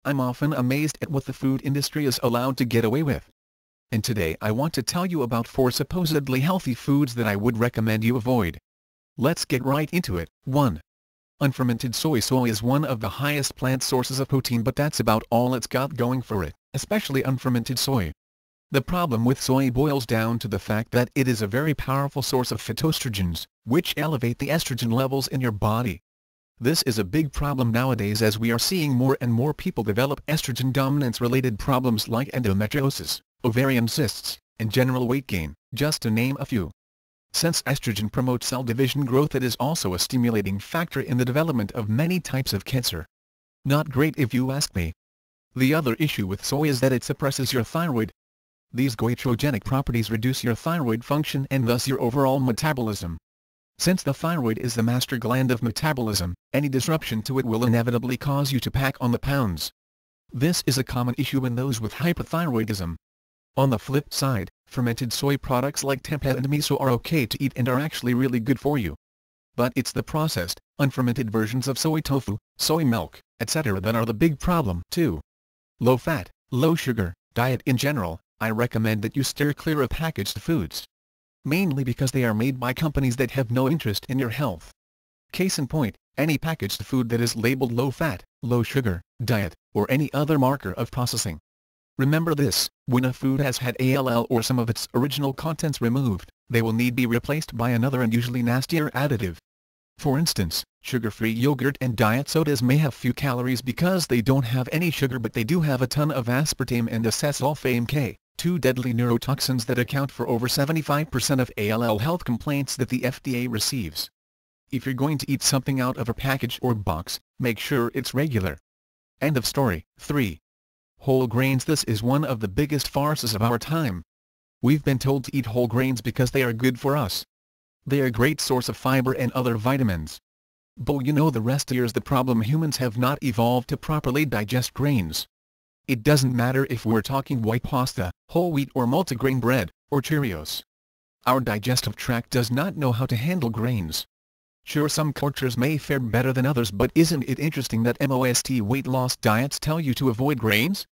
I'm often amazed at what the food industry is allowed to get away with. And today I want to tell you about 4 supposedly healthy foods that I would recommend you avoid. Let's get right into it. 1. Unfermented soy. Soy is one of the highest plant sources of protein, but that's about all it's got going for it, especially unfermented soy. The problem with soy boils down to the fact that it is a very powerful source of phytoestrogens, which elevate the estrogen levels in your body. This is a big problem nowadays, as we are seeing more and more people develop estrogen dominance-related problems like endometriosis, ovarian cysts, and general weight gain, just to name a few. Since estrogen promotes cell division growth, it is also a stimulating factor in the development of many types of cancer. Not great if you ask me. The other issue with soy is that it suppresses your thyroid. These goitrogenic properties reduce your thyroid function and thus your overall metabolism. Since the thyroid is the master gland of metabolism, any disruption to it will inevitably cause you to pack on the pounds. This is a common issue in those with hypothyroidism. On the flip side, fermented soy products like tempeh and miso are okay to eat and are actually really good for you. But it's the processed, unfermented versions of soy tofu, soy milk, etc. that are the big problem too. Low fat, low sugar diet. In general, I recommend that you steer clear of packaged foods. Mainly because they are made by companies that have no interest in your health. Case in point, any packaged food that is labeled low fat, low sugar diet, or any other marker of processing. Remember this: when a food has had ALL or some of its original contents removed, they will need be replaced by another and usually nastier additive. For instance, sugar-free yogurt and diet sodas may have few calories because they don't have any sugar, but they do have a ton of aspartame and acesulfame K, 2 deadly neurotoxins that account for over 75% of ALL health complaints that the FDA receives. If you're going to eat something out of a package or box, make sure it's regular. End of story. 3. Whole grains. This is one of the biggest farces of our time. We've been told to eat whole grains because they are good for us. They are a great source of fiber and other vitamins. But you know the rest. Here's the problem: humans have not evolved to properly digest grains. It doesn't matter if we're talking white pasta, whole wheat or multigrain bread, or Cheerios. Our digestive tract does not know how to handle grains. Sure, some cultures may fare better than others, but isn't it interesting that most weight loss diets tell you to avoid grains?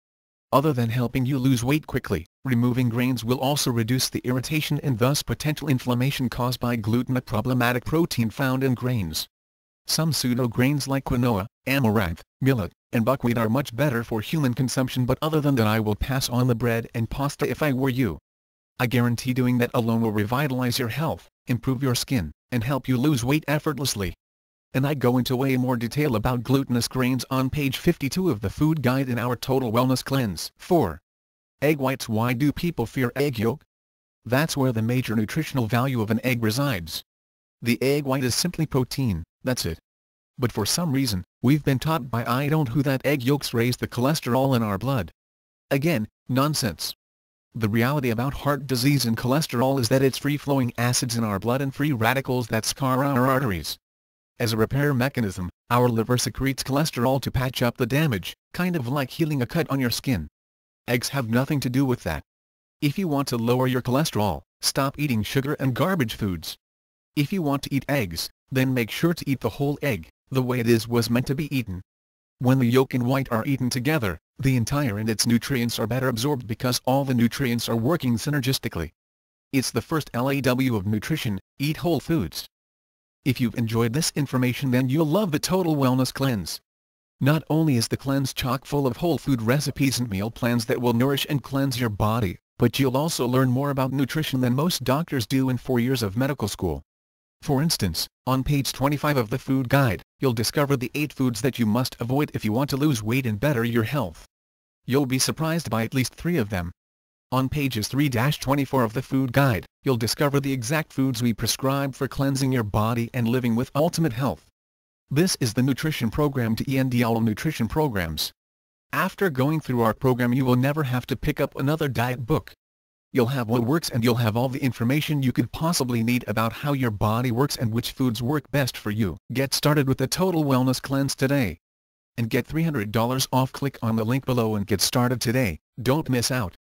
Other than helping you lose weight quickly, removing grains will also reduce the irritation and thus potential inflammation caused by gluten, a problematic protein found in grains. Some pseudo-grains like quinoa, amaranth, millet, and buckwheat are much better for human consumption, but other than that I will pass on the bread and pasta if I were you. I guarantee doing that alone will revitalize your health, improve your skin, and help you lose weight effortlessly. And I go into way more detail about glutinous grains on page 52 of the food guide in our Total Wellness Cleanse. 4. Egg whites. Why do people fear egg yolk? That's where the major nutritional value of an egg resides. The egg white is simply protein, that's it. But for some reason, we've been taught by I don't who that egg yolks raise the cholesterol in our blood. Again, nonsense. The reality about heart disease and cholesterol is that it's free-flowing acids in our blood and free radicals that scar our arteries. As a repair mechanism, our liver secretes cholesterol to patch up the damage, kind of like healing a cut on your skin. Eggs have nothing to do with that. If you want to lower your cholesterol, stop eating sugar and garbage foods. If you want to eat eggs, then make sure to eat the whole egg, the way it was meant to be eaten. When the yolk and white are eaten together, the entire and its nutrients are better absorbed because all the nutrients are working synergistically. It's the first LAW of nutrition: eat whole foods. If you've enjoyed this information, then you'll love the Total Wellness Cleanse. Not only is the cleanse chock full of whole food recipes and meal plans that will nourish and cleanse your body, but you'll also learn more about nutrition than most doctors do in 4 years of medical school. For instance, on page 25 of the food guide, you'll discover the 8 foods that you must avoid if you want to lose weight and better your health. You'll be surprised by at least 3 of them. On pages 3-24 of the food guide, you'll discover the exact foods we prescribe for cleansing your body and living with ultimate health. This is the nutrition program to end all nutrition programs. After going through our program, you will never have to pick up another diet book. You'll have what works, and you'll have all the information you could possibly need about how your body works and which foods work best for you. Get started with the Total Wellness Cleanse today and get $300 off. Click on the link below and get started today. Don't miss out.